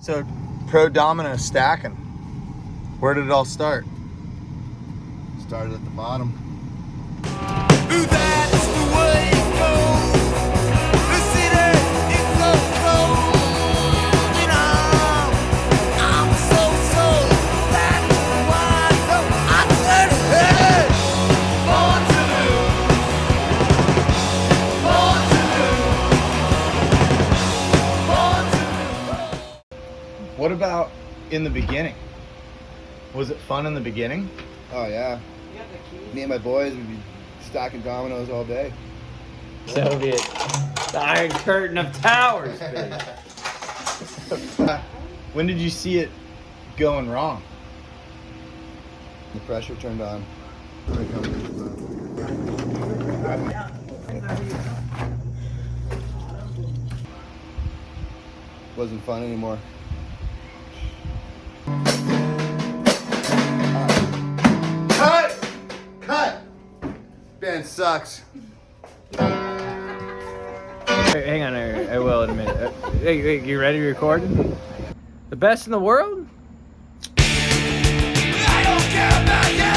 episode, Pro Domino Stacking. Where did it all start? Started at the bottom. That's the way it goes. The city is so cold, and I'm so that's why I said, hey, born to lose, born to lose, born to lose. What about in the beginning? Was it fun in the beginning? Oh yeah. Me and my boys would be stacking dominoes all day. Soviet. The Iron Curtain of Towers, baby. When did you see it going wrong? The pressure turned on. Wasn't fun anymore. Cut! Cut! Band sucks. Hang on, I will in a minute. Hey, you ready to record? The best in the world? I don't care about you.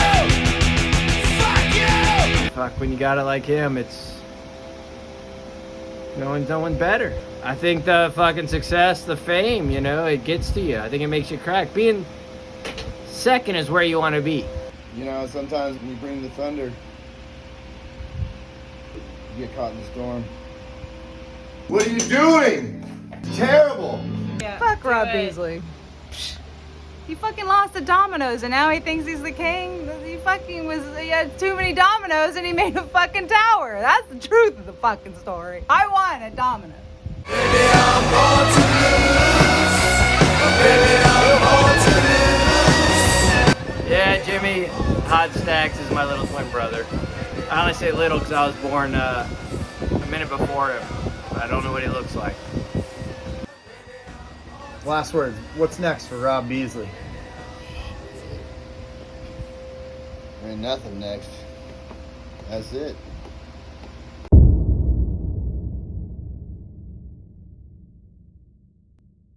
Fuck you. Fuck, when you got it like him, it's no one better. I think the fucking success, the fame, you know, it gets to you. I think it makes you crack. Being second is where you want to be. You know, sometimes when you bring the thunder, you get caught in the storm. What are you doing? Terrible. Yeah, fuck Rob Beesley. He fucking lost the dominoes and now he thinks he's the king. He had too many dominoes and he made a fucking tower. That's the truth of the fucking story. I won at dominoes. Baby, I'm born to lose. Baby, I'm born to lose. Yeah, Jimmy Hot Stacks is my little twin brother. I only say little because I was born a minute before him. I don't know what he looks like. Last words. What's next for Rob Beesley? There ain't nothing next. That's it.